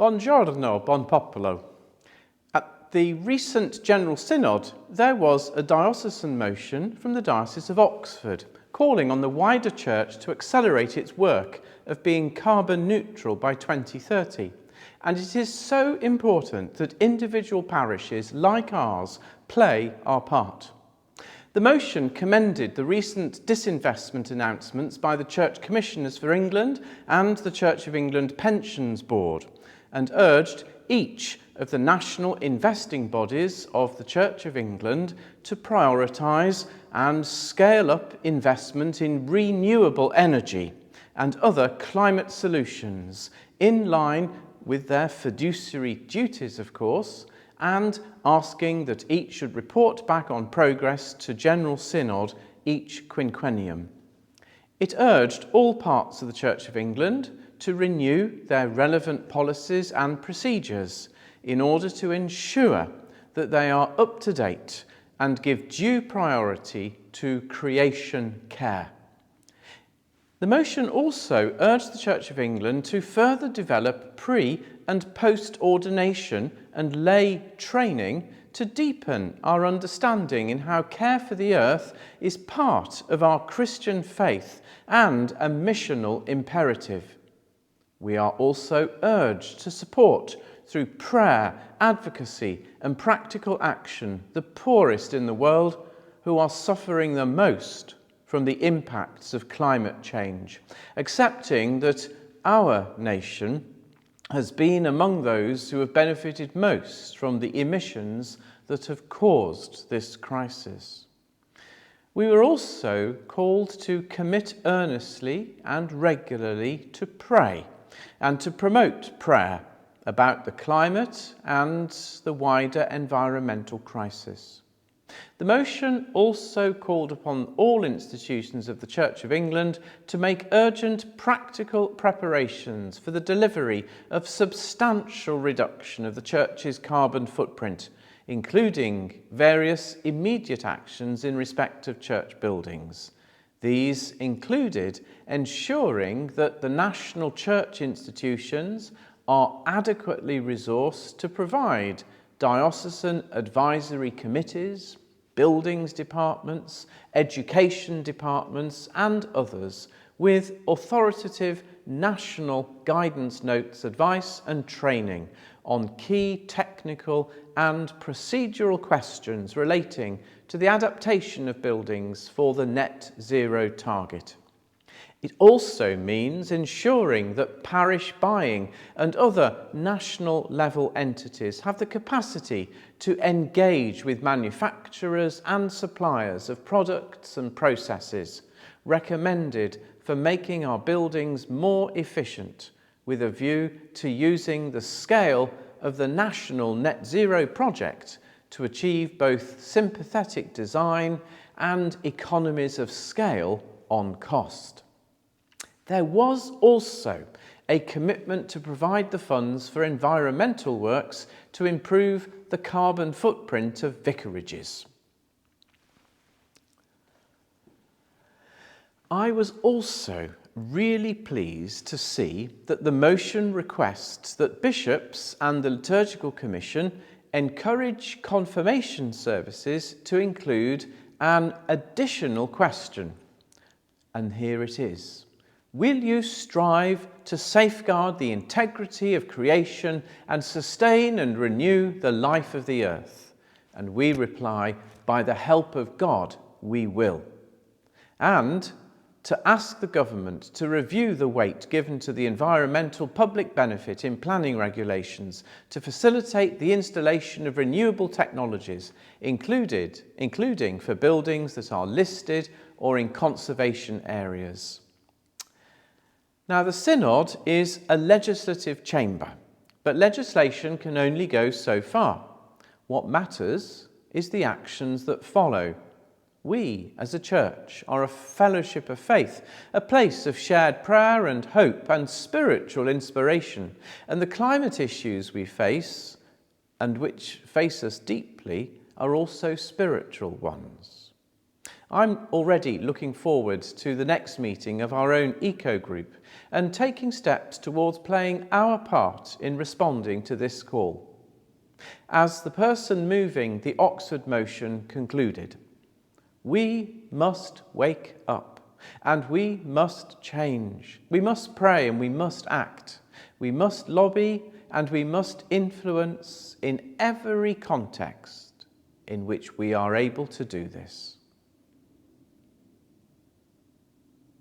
Buongiorno, buon popolo. At the recent General Synod, there was a diocesan motion from the Diocese of Oxford calling on the wider church to accelerate its work of being carbon neutral by 2030. And it is so important that individual parishes like ours play our part. The motion commended the recent disinvestment announcements by the Church Commissioners for England and the Church of England Pensions Board, and urged each of the national investing bodies of the Church of England to prioritise and scale up investment in renewable energy and other climate solutions in line with their fiduciary duties, of course, and asking that each should report back on progress to General Synod each quinquennium. It urged all parts of the Church of England to renew their relevant policies and procedures in order to ensure that they are up to date and give due priority to creation care. The motion also urged the Church of England to further develop pre- and post-ordination and lay training to deepen our understanding in how care for the earth is part of our Christian faith and a missional imperative. We are also urged to support, through prayer, advocacy and practical action, the poorest in the world who are suffering the most from the impacts of climate change, accepting that our nation has been among those who have benefited most from the emissions that have caused this crisis. We were also called to commit earnestly and regularly to pray and to promote prayer about the climate and the wider environmental crisis. The motion also called upon all institutions of the Church of England to make urgent practical preparations for the delivery of substantial reduction of the Church's carbon footprint, including various immediate actions in respect of church buildings. These included ensuring that the national church institutions are adequately resourced to provide diocesan advisory committees, buildings departments, education departments and others with authoritative national guidance notes, advice and training on key technical and procedural questions relating to the adaptation of buildings for the net zero target. It also means ensuring that parish buying and other national level entities have the capacity to engage with manufacturers and suppliers of products and processes recommended for making our buildings more efficient, with a view to using the scale of the national net zero project to achieve both sympathetic design and economies of scale on cost. There was also a commitment to provide the funds for environmental works to improve the carbon footprint of vicarages. I was also really pleased to see that the motion requests that bishops and the Liturgical Commission encourage confirmation services to include an additional question. And here it is. Will you strive to safeguard the integrity of creation and sustain and renew the life of the earth? And we reply, by the help of God, we will. And to ask the government to review the weight given to the environmental public benefit in planning regulations to facilitate the installation of renewable technologies, including for buildings that are listed or in conservation areas. Now, the Synod is a legislative chamber, but legislation can only go so far. What matters is the actions that follow. We, as a church, are a fellowship of faith, a place of shared prayer and hope and spiritual inspiration, and the climate issues we face, and which face us deeply, are also spiritual ones. I'm already looking forward to the next meeting of our own eco group and taking steps towards playing our part in responding to this call. As the person moving the Oxford motion concluded, we must wake up and we must change. We must pray and we must act. We must lobby and we must influence in every context in which we are able to do this.